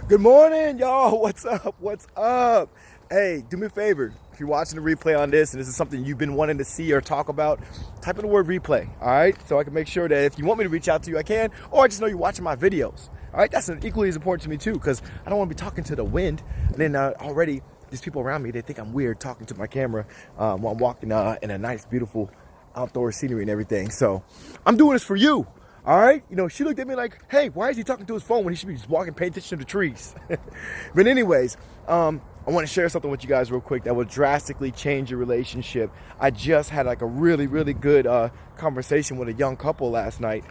Good morning, y'all. What's up? What's up? Hey, do me a favor. If you're watching the replay on this and this is something you've been wanting to see or talk about, type in the word replay, all right? So I can make sure that if you want me to reach out to you, I can, or I just know you're watching my videos, all right? That's equally as important to me too, because I don't want to be talking to the wind. And then already, these people around me, they think I'm weird talking to my camera while I'm walking in a nice, beautiful outdoor scenery and everything. So I'm doing this for you. All right, she looked at me like, hey, why is he talking to his phone when he should be just walking, paying attention to the trees? But anyways, I want to share something with you guys real quick that will drastically change your relationship. I just had like a really, really good conversation with a young couple last night.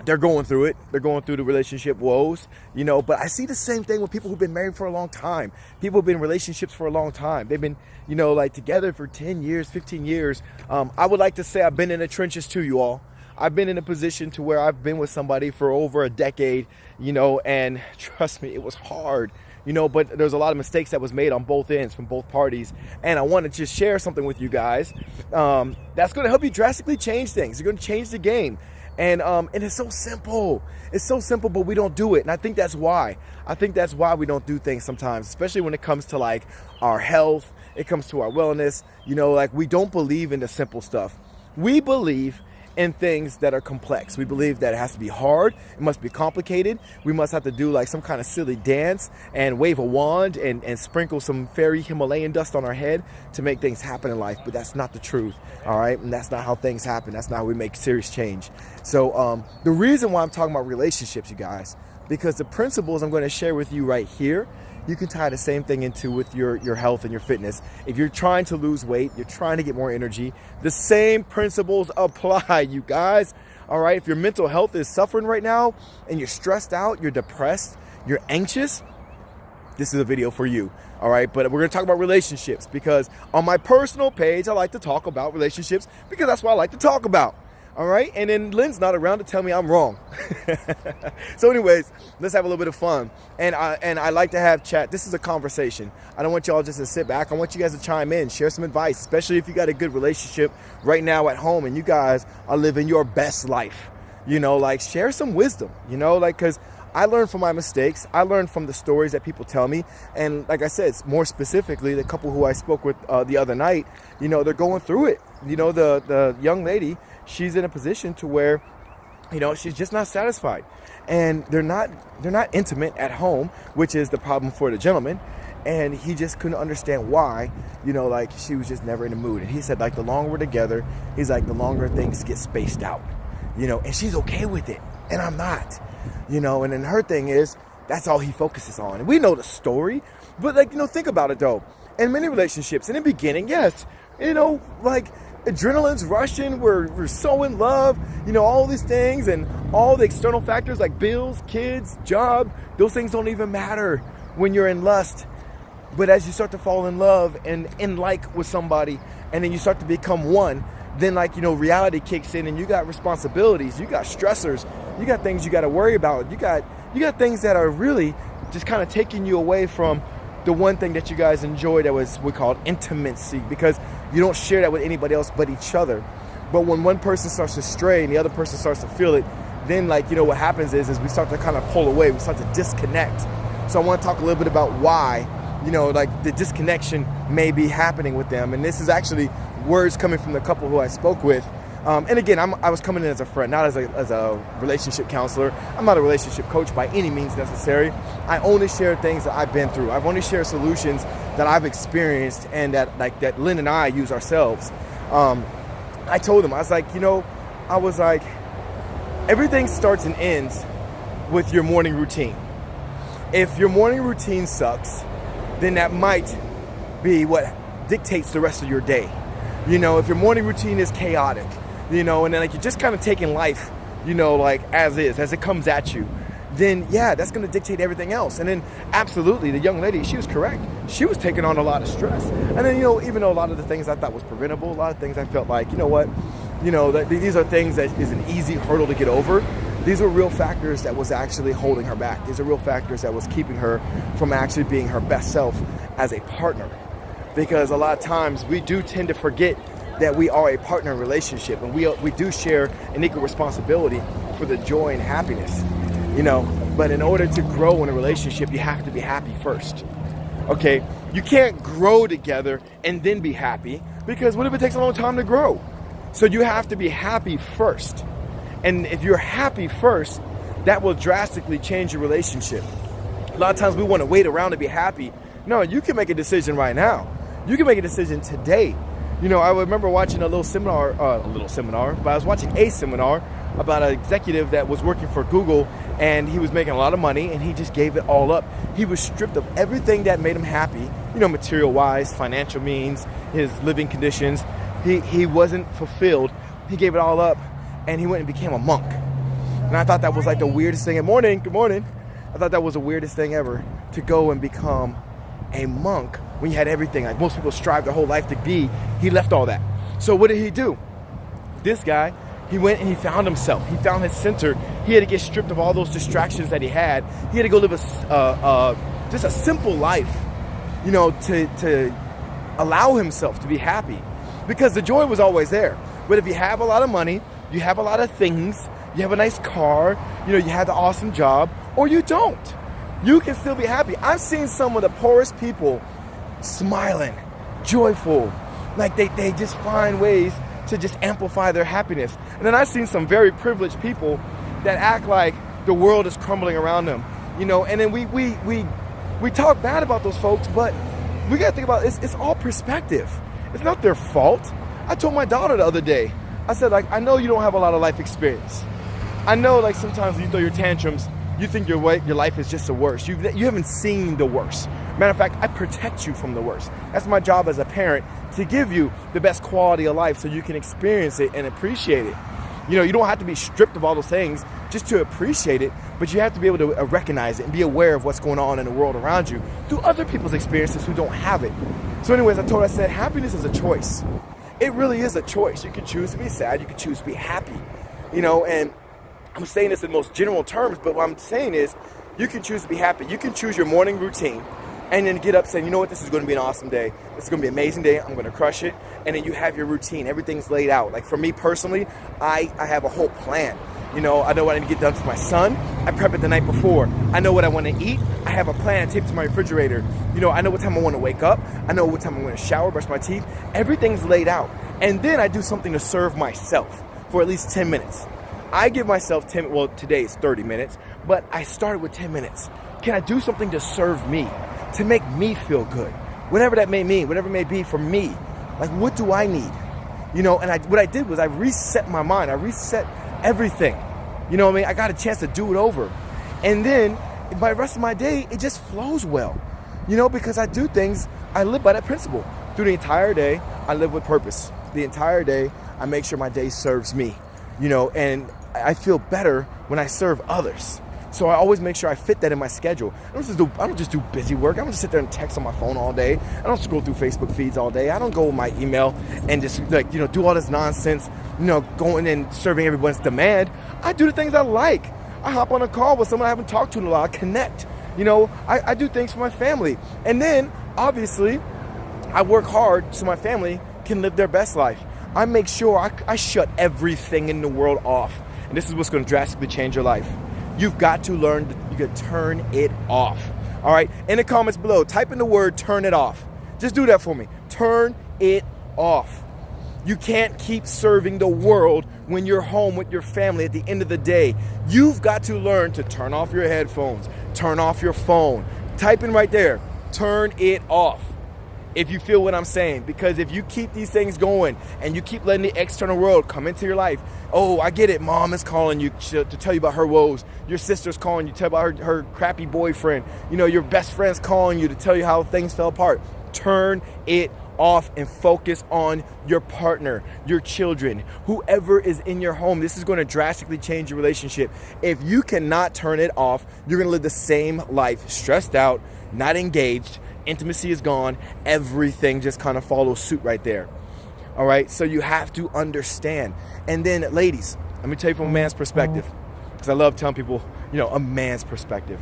They're going through it. They're going through the relationship woes, but I see the same thing with people who've been married for a long time. People who've been in relationships for a long time. They've been, like together for 10 years, 15 years. I would like to say I've been in the trenches too, you all. I've been in a position to where I've been with somebody for over a decade, and trust me, it was hard, but there's a lot of mistakes that was made on both ends from both parties. And I want to just share something with you guys that's going to help you drastically change things. You're going to change the game. And it's so simple. It's so simple, but we don't do it. And I think that's why. We don't do things sometimes, especially when it comes to like our health, it comes to our wellness, like we don't believe in the simple stuff. We believe in things that are complex. We believe that it has to be hard. It must be complicated. We must have to do like some kind of silly dance and wave a wand and sprinkle some fairy Himalayan dust on our head to make things happen in life. But that's not the truth, all right? And that's not how things happen. That's not how we make serious change. So the reason why I'm talking about relationships, you guys, because the principles I'm going to share with you right here, you can tie the same thing into with your health and your fitness. If you're trying to lose weight, you're trying to get more energy, the same principles apply, you guys. All right, if your mental health is suffering right now and you're stressed out, you're depressed, you're anxious, this is a video for you. All right, but we're gonna talk about relationships because on my personal page, I like to talk about relationships because that's what I like to talk about. All right, and then Lynn's not around to tell me I'm wrong. So anyways, let's have a little bit of fun. And I like to have chat. This is a conversation. I don't want y'all just to sit back. I want you guys to chime in, share some advice, especially if you got a good relationship right now at home and you guys are living your best life. Like share some wisdom, because I learned from my mistakes. I learned from the stories that people tell me. And like I said, more specifically, the couple who I spoke with the other night, they're going through it. The young lady, she's in a position to where, she's just not satisfied. And they're not intimate at home, which is the problem for the gentleman. And he just couldn't understand why, like she was just never in the mood. And he said, like, the longer we're together, he's like, the longer things get spaced out, and she's okay with it. And I'm not, and then her thing is, that's all he focuses on. And we know the story, but think about it though. In many relationships, in the beginning, yes, like adrenaline's rushing, we're so in love, all these things and all the external factors like bills, kids, job, those things don't even matter when you're in lust. But as you start to fall in love and in like with somebody, and then you start to become one, then reality kicks in and you got responsibilities, you got stressors, you got things you got to worry about, you got things that are really just kind of taking you away from the one thing that you guys enjoy that we called intimacy, because you don't share that with anybody else but each other. But when one person starts to stray and the other person starts to feel it, then what happens is we start to kind of pull away, we start to disconnect. So I want to talk a little bit about why, the disconnection may be happening with them. And this is actually words coming from the couple who I spoke with. And again, I was coming in as a friend, not as a relationship counselor. I'm not a relationship coach by any means necessary. I only share things that I've been through. I've only shared solutions that I've experienced and that Lynn and I use ourselves. I told him, I was like, everything starts and ends with your morning routine. If your morning routine sucks, then that might be what dictates the rest of your day. If your morning routine is chaotic, and then you're just kind of taking life, as is, as it comes at you, then yeah, that's going to dictate everything else. And then absolutely, the young lady, she was correct. She was taking on a lot of stress. And then, even though a lot of the things I thought was preventable, a lot of things I felt like, these are things that is an easy hurdle to get over. These are real factors that was actually holding her back. These are real factors that was keeping her from actually being her best self as a partner. Because a lot of times we do tend to forget that we are a partner relationship and we do share an equal responsibility for the joy and happiness. But in order to grow in a relationship, you have to be happy first. Okay, you can't grow together and then be happy, because what if it takes a long time to grow? So you have to be happy first. And if you're happy first, that will drastically change your relationship. A lot of times we want to wait around to be happy. No, you can make a decision right now. You can make a decision today. I remember watching a seminar, but I was watching a seminar about an executive that was working for Google, and he was making a lot of money, and he just gave it all up. He was stripped of everything that made him happy, material-wise, financial means, his living conditions. He wasn't fulfilled. He gave it all up, and he went and became a monk. And I thought that was like the weirdest thing. Good morning. I thought that was the weirdest thing ever, to go and become a monk when you had everything. Like most people strive their whole life to be. He left all that. So what did he do? This guy, he went and he found himself. He found his center. He had to get stripped of all those distractions that he had. He had to go live just a simple life, to allow himself to be happy, because the joy was always there. But if you have a lot of money, you have a lot of things, you have a nice car, you have the awesome job, or you don't, you can still be happy. I've seen some of the poorest people smiling, joyful, like they just find ways to just amplify their happiness. And then I've seen some very privileged people that act like the world is crumbling around them, and then we talk bad about those folks, but we gotta think about it's all perspective. It's not their fault. I told my daughter the other day, I said, I know you don't have a lot of life experience. I know sometimes when you throw your tantrums, you think your life is just the worst. You haven't seen the worst. Matter of fact, I protect you from the worst. That's my job as a parent, to give you the best quality of life so you can experience it and appreciate it. You don't have to be stripped of all those things just to appreciate it, but you have to be able to recognize it and be aware of what's going on in the world around you through other people's experiences who don't have it. So anyways, I said, happiness is a choice. It really is a choice. You can choose to be sad. You can choose to be happy. And I'm saying this in most general terms, but what I'm saying is you can choose to be happy. You can choose your morning routine and then get up saying, this is going to be an awesome day. This is going to be an amazing day. I'm going to crush it. And then you have your routine. Everything's laid out. Like for me personally, I have a whole plan. I know what I need to get done for my son. I prep it the night before. I know what I want to eat. I have a plan taped to my refrigerator. I know what time I want to wake up. I know what time I'm going to shower, brush my teeth. Everything's laid out. And then I do something to serve myself for at least 10 minutes. I give myself today is 30 minutes, but I started with 10 minutes. Can I do something to serve me, to make me feel good? Whatever that may mean, whatever it may be for me. Like, what do I need? And what I did was I reset my mind. I reset everything. I got a chance to do it over. And then by the rest of my day, it just flows well. Because I do things, I live by that principle. Through the entire day, I live with purpose. The entire day, I make sure my day serves me. And I feel better when I serve others. So I always make sure I fit that in my schedule. I don't just do busy work. I don't just sit there and text on my phone all day. I don't scroll through Facebook feeds all day. I don't go with my email and just do all this nonsense, going and serving everyone's demand. I do the things I like. I hop on a call with someone I haven't talked to in a while. I connect. I do things for my family. And then, obviously, I work hard so my family can live their best life. I make sure I shut everything in the world off. And this is what's going to drastically change your life. You've got to learn to turn it off. All right? In the comments below, type in the word turn it off. Just do that for me. Turn it off. You can't keep serving the world when you're home with your family at the end of the day. You've got to learn to turn off your headphones, turn off your phone. Type in right there, turn it off. If you feel what I'm saying, because if you keep these things going and you keep letting the external world come into your life, oh, I get it, mom is calling you to tell you about her woes, your sister's calling you to tell about her crappy boyfriend, your best friend's calling you to tell you how things fell apart. Turn it off and focus on your partner, your children, whoever is in your home. This is going to drastically change your relationship. If you cannot turn it off, you're going to live the same life, stressed out, not engaged. Intimacy is gone. Everything just kind of follows suit right there. All right. So you have to understand. And then ladies, let me tell you from a man's perspective, because I love telling people, a man's perspective.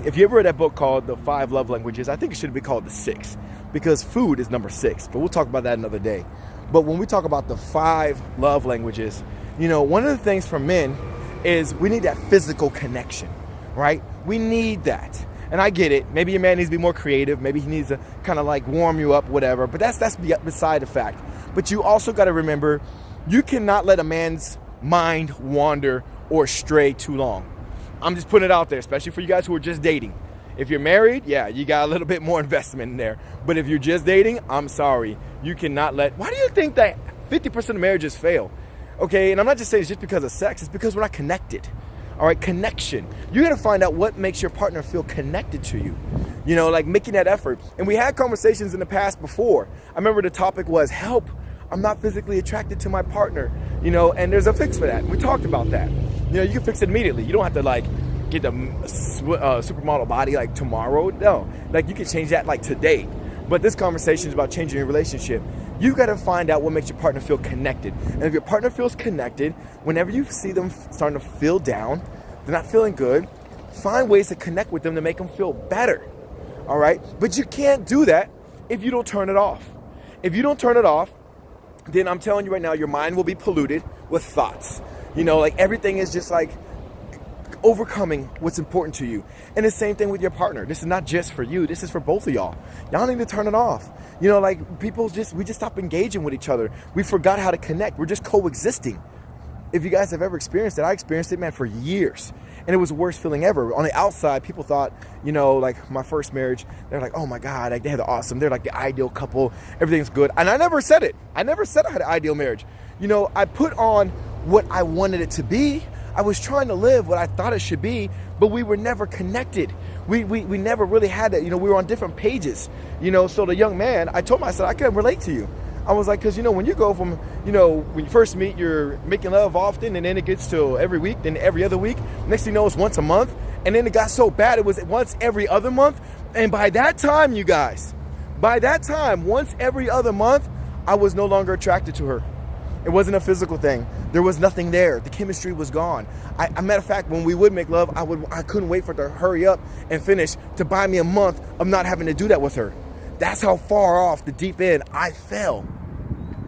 If you ever read that book called The 5 Love Languages, I think it should be called The 6, because food is number 6, but we'll talk about that another day. But when we talk about the 5 love languages, one of the things for men is we need that physical connection, right? We need that. And I get it. Maybe your man needs to be more creative. Maybe he needs to kind of like warm you up, whatever. But that's beside the fact. But you also got to remember, you cannot let a man's mind wander or stray too long. I'm just putting it out there, especially for you guys who are just dating. If you're married, yeah, you got a little bit more investment in there. But if you're just dating, I'm sorry. You cannot let... Why do you think that 50% of marriages fail? Okay, and I'm not just saying it's just because of sex. It's because we're not connected. All right, connection. You're going to find out what makes your partner feel connected to you. You know, like making that effort. And we had conversations in the past before. I remember the topic was, help, I'm not physically attracted to my partner. You know, and there's a fix for that. We talked about that. You know, you can fix it immediately. You don't have to like get the supermodel body like tomorrow. No, like you can change that like today. But this conversation is about changing your relationship. You got to find out what makes your partner feel connected. And if your partner feels connected, whenever you see them starting to feel down, they're not feeling good, find ways to connect with them to make them feel better. All right? But you can't do that if you don't turn it off. If you don't turn it off, then I'm telling you right now, your mind will be polluted with thoughts. You know, like everything is just like overcoming what's important to you. And the same thing with your partner. This is not just for you. This is for both of y'all. Y'all need to turn it off. You know, like we just stopped engaging with each other. We forgot how to connect. We're just coexisting. If you guys have ever experienced it, I experienced it, man, for years. And it was the worst feeling ever. On the outside, people thought, you know, like my first marriage, they're like, oh my God, like, they're awesome. They're like the ideal couple. Everything's good. And I never said it. I never said I had an ideal marriage. You know, I put on what I wanted it to be. I was trying to live what I thought it should be, but we were never connected. We never really had that. You know, we were on different pages. You know, so the young man, I told myself, I can't relate to you. I was like, because, you know, when you go from, you know, when you first meet, you're making love often, and then it gets to every week, then every other week. Next thing you know, it's once a month. And then it got so bad, it was once every other month. And by that time, you guys, once every other month, I was no longer attracted to her. It wasn't a physical thing. There was nothing there. The chemistry was gone. Matter of fact, when we would make love, I couldn't wait for her to hurry up and finish to buy me a month of not having to do that with her. That's how far off the deep end I fell.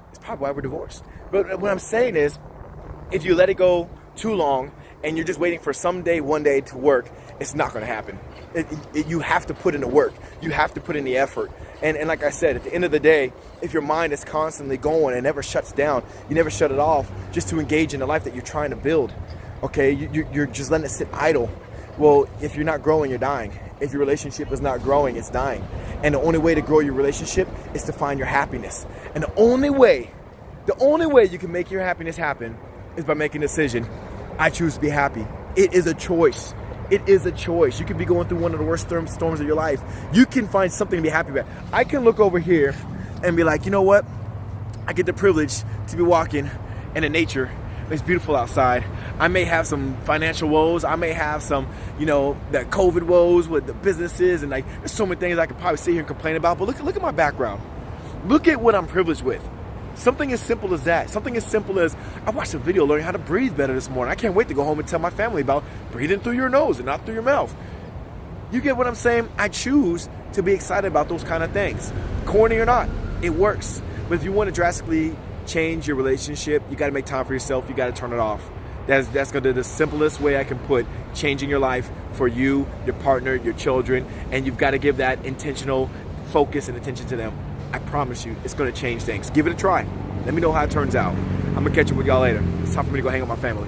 It's probably why we're divorced. But what I'm saying is, if you let it go too long and you're just waiting for someday, one day to work, it's not going to happen. You have to put in the work. You have to put in the effort. And like I said, at the end of the day, if your mind is constantly going and never shuts down, you never shut it off just to engage in the life that you're trying to build. Okay, you're just letting it sit idle. Well, if you're not growing, you're dying. If your relationship is not growing, it's dying. And the only way to grow your relationship is to find your happiness. And the only way you can make your happiness happen is by making a decision. I choose to be happy. It is a choice. It is a choice. You could be going through one of the worst storms of your life. You can find something to be happy about. I can look over here and be like, you know what? I get the privilege to be walking in the nature. It's beautiful outside. I may have some financial woes. I may have some, you know, that COVID woes with the businesses, and like there's so many things I could probably sit here and complain about. But look at my background. Look at what I'm privileged with. Something as simple as that. Something as simple as I watched a video learning how to breathe better this morning. I can't wait to go home and tell my family about breathing through your nose and not through your mouth. You get what I'm saying? I choose to be excited about those kind of things. Corny or not, it works. But if you want to drastically change your relationship, you got to make time for yourself. You got to turn it off. That's going to be the simplest way I can put changing your life for you, your partner, your children, and you've got to give that intentional focus and attention to them. I promise you, it's going to change things. Give it a try. Let me know how it turns out. I'm going to catch up with y'all later. It's time for me to go hang with my family.